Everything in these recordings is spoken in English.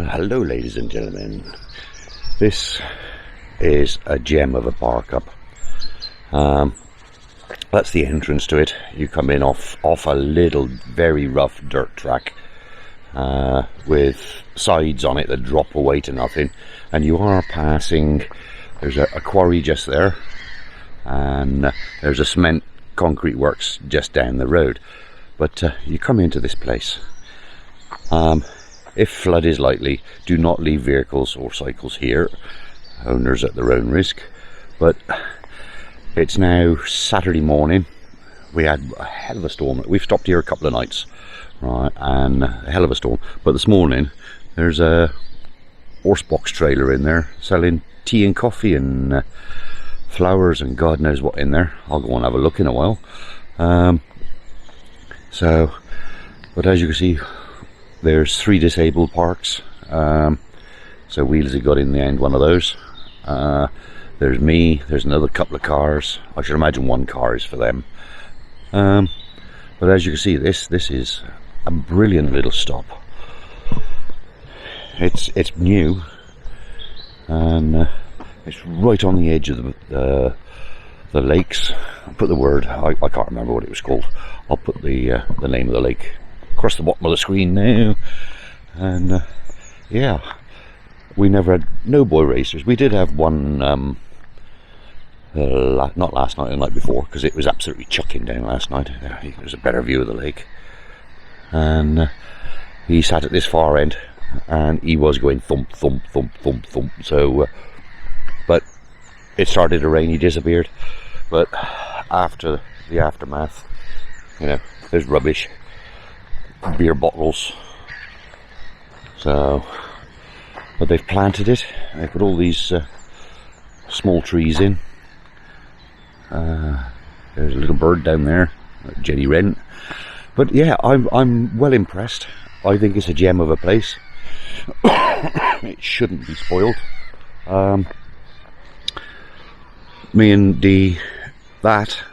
Hello ladies and gentlemen, this is a gem of a park up. That's the entrance to it. You come in off a little very rough dirt track with sides on it that drop away to nothing, and you are passing, there's a quarry just there, and there's a cement concrete works just down the road. But you come into this place. If flood is likely, do not leave vehicles or cycles here, owners at their own risk. But it's now Saturday morning. We had a hell of a storm. We've stopped here a couple of nights, right, and a hell of a storm. But this morning there's a horse box trailer in there selling tea and coffee and flowers and God knows what in there. I'll go and have a look in a while. But as you can see, there's 3 disabled parks, so Wheelsy got in the end one of those. There's me, there's another couple of cars. I should imagine 1 car is for them. But as you can see, this is a brilliant little stop. It's new, and it's right on the edge of the lakes. I'll put the word, I can't remember what it was called. I'll put the name of the lake across the bottom of the screen now. And yeah, we never had no boy racers. We did have one, not last night, the night before, because it was absolutely chucking down last night. There's a better view of the lake, and he sat at this far end, and he was going thump, thump, thump, thump, thump. So, but it started to rain, he disappeared. But after the aftermath, you know, there's rubbish, beer bottles. So, but they've planted it. They put all these small trees in. There's a little bird down there, Jenny Wren. But yeah, I'm well impressed. I think it's a gem of a place. It shouldn't be spoiled. Me and Dee, right,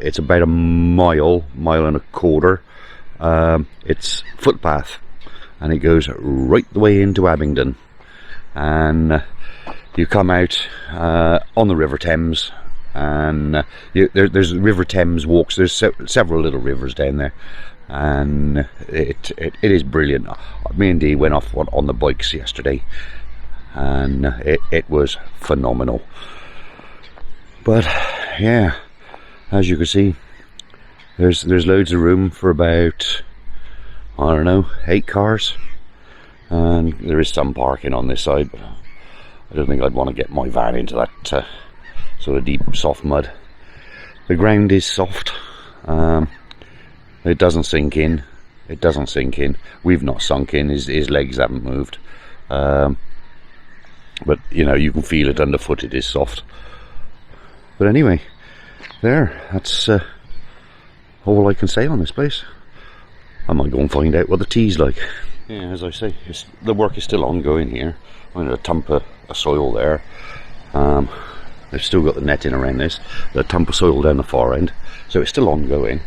it's about a mile and a quarter. It's footpath, and it goes right the way into Abingdon, and you come out on the River Thames, and there's River Thames walks. There's several little rivers down there, and it is brilliant. Me and Dee went off on the bikes yesterday, and it was phenomenal. But yeah, as you can see, there's loads of room for about, I don't know, 8 cars, and there is some parking on this side, but I don't think I'd want to get my van into that sort of deep soft mud. The ground is soft. It doesn't sink in. It doesn't sink in. We've not sunk in. His legs haven't moved. But you know, you can feel it underfoot. It is soft. But anyway, that's all I can say on this place. I might go and find out what the tea's like. Yeah, as I say, the work is still ongoing here. I'm going to dump a soil there. They've still got the netting around this. The dump of soil down the far end, so it's still ongoing.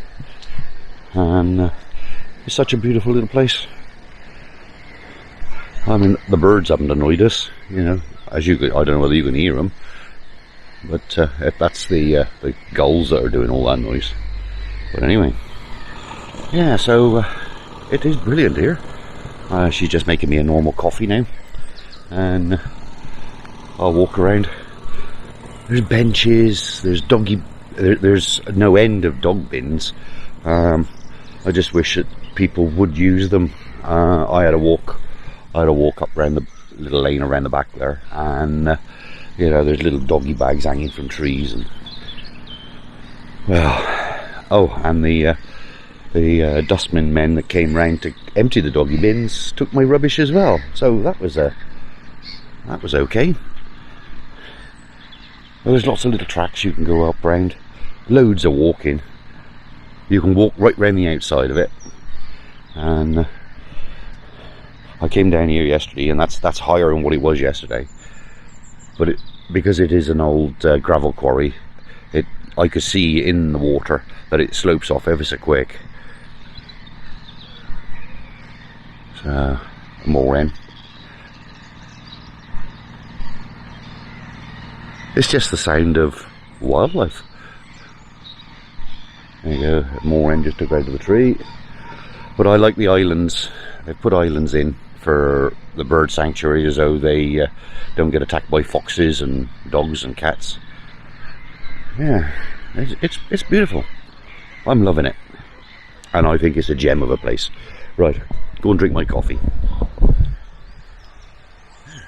And it's such a beautiful little place. I mean, the birds haven't annoyed us, you know. I don't know whether you can hear them, but that's the gulls that are doing all that noise. But anyway, yeah, so it is brilliant here. She's just making me a normal coffee now, and I'll walk around. There's benches, there's there's no end of dog bins. I just wish that people would use them. I had a walk up around the little lane around the back there, and you know, there's little doggy bags hanging from trees, and and the dustman men that came round to empty the doggy bins took my rubbish as well. So that was okay. Well, there's lots of little tracks you can go up round. Loads of walking. You can walk right round the outside of it, and I came down here yesterday, and that's higher than what it was yesterday. But because it is an old gravel quarry, I could see in the water that it slopes off ever so quick. So more in. It's just the sound of wildlife. There you go, more end just took out of the tree. But I like the islands. They've put islands in for the bird sanctuary as though they don't get attacked by foxes and dogs and cats. Yeah, it's beautiful. I'm loving it. And I think it's a gem of a place. Right, go and drink my coffee.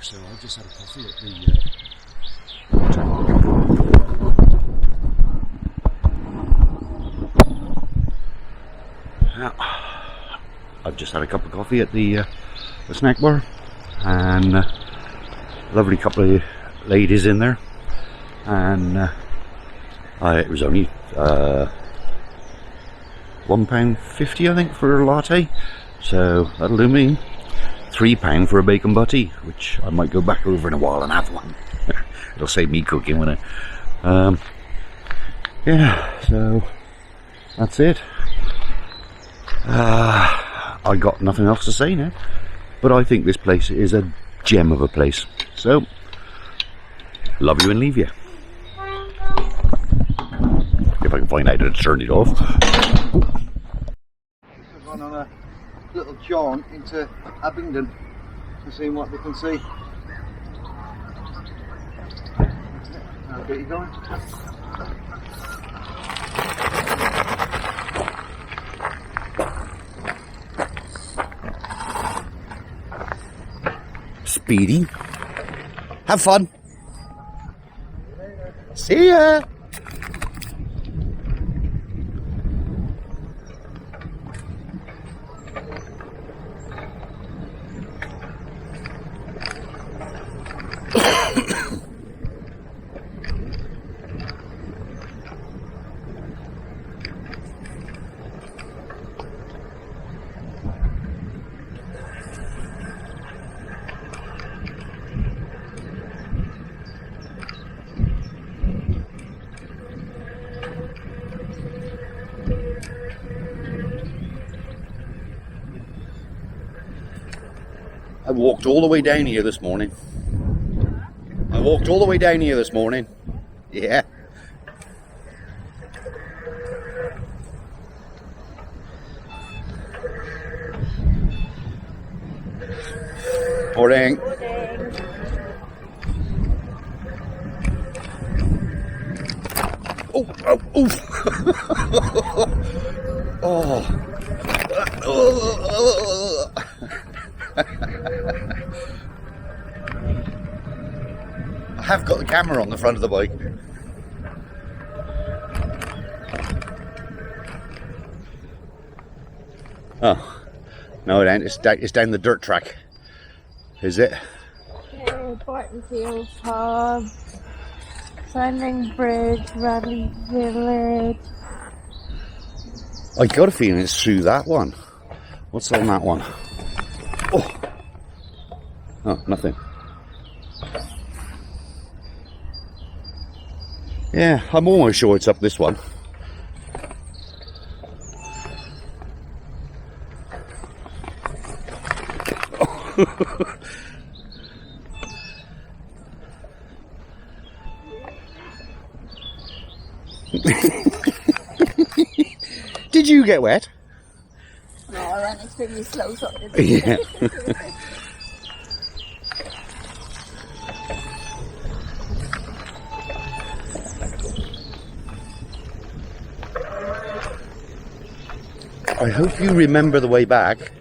So I just had a coffee at the I've just had a cup of coffee at the snack bar, and lovely couple of ladies in there, and it was only £1.50 I think for a latte, so that'll do me. £3 for a bacon butty, which I might go back over in a while and have one. It'll save me cooking, won't it? Yeah, so that's it. I got nothing else to say now, but I think this place is a gem of a place. So, love you and leave you. If I can find out how to turn it off. I've gone on a little jaunt into Abingdon to see what they can see. I'll get you going. Speedy. Have fun. See ya. I walked all the way down here this morning. Yeah. Morning. Oh, oh, oh. Oh. I have got the camera on the front of the bike. Oh, no it ain't. It's down the dirt track. Is it? Yeah, Bartonfield Pub, Sandring Bridge, Radley Village. I got a feeling it's through that one. What's on that one? Oh, oh, nothing. Yeah, I'm almost sure it's up this one. Did you get wet? No, I ran extremely slow, so I didn't. Yeah. I hope you remember the way back.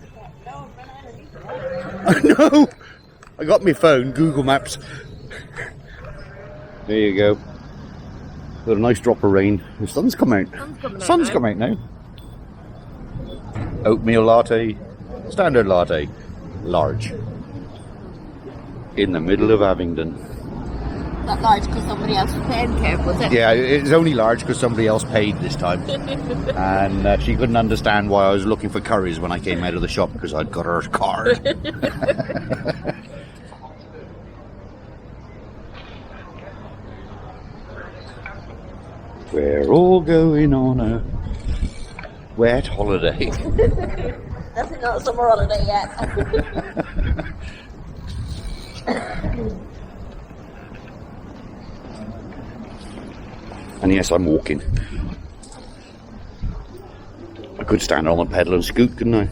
I know. I got my phone, Google Maps. There you go. Got a nice drop of rain. The sun's come out. Sun's come out now. Oatmeal latte, standard latte, large. In the middle of Abingdon. Not large because somebody else was paying, Kev, was it? Yeah, it's only large because somebody else paid this time. And she couldn't understand why I was looking for curries when I came out of the shop because I'd got her card. We're all going on a wet holiday. Definitely not a summer holiday yet. And yes, I'm walking. I could stand on the pedal and scoot, couldn't I?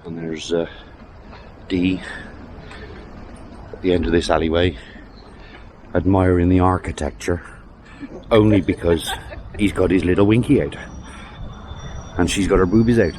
And there's D at the end of this alleyway, admiring the architecture, only because he's got his little winky out and she's got her boobies out.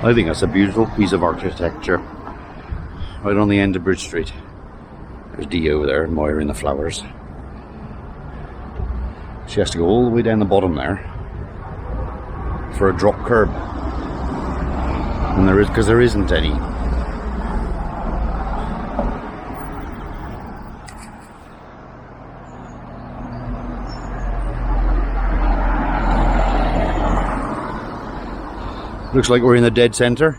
I think that's a beautiful piece of architecture right on the end of Bridge Street. There's Dee over there admiring the flowers. She has to go all the way down the bottom there for a drop curb, and there is, because there isn't any. Looks like we're in the dead centre.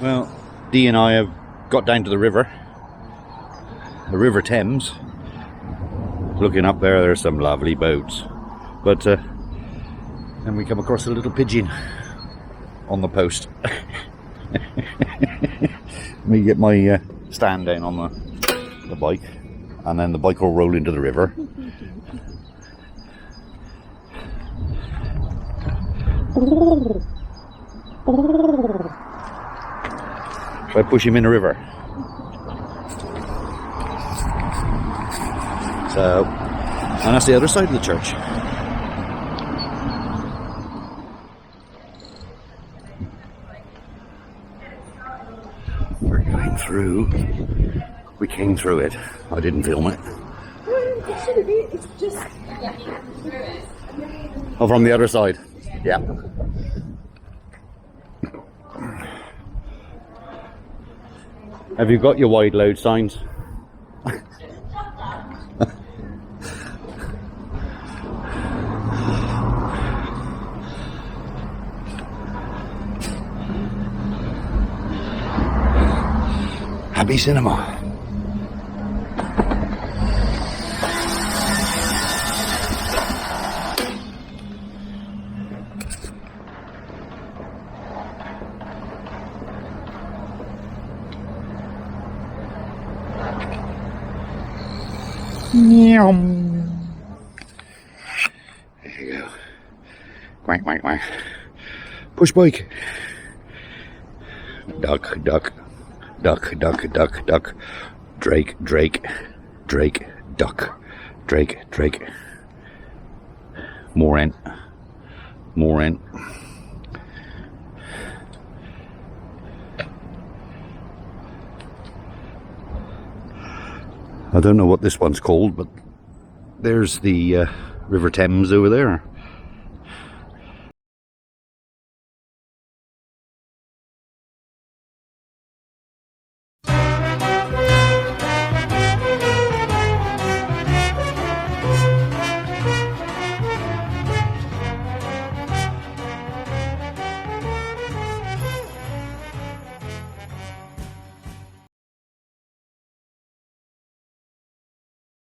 Well, Dee and I have got down to the River Thames. Looking up there, there's some lovely boats. But then we come across a little pigeon on the post. Let me get my stand down on the bike, and then the bike will roll into the river. Should I push him in the river? So, and that's the other side of the church. We're going through. We came through it. I didn't film it. It shouldn't be. It's just. Oh, from the other side. Yeah. Have you got your wide load signs? Happy cinema. There you go. Quack, quack, quack. Push bike. Duck, duck. Duck, duck, duck, duck. Drake, Drake. Drake, duck. Drake, Drake. More ant. More ant. I don't know what this one's called, but there's the River Thames over there.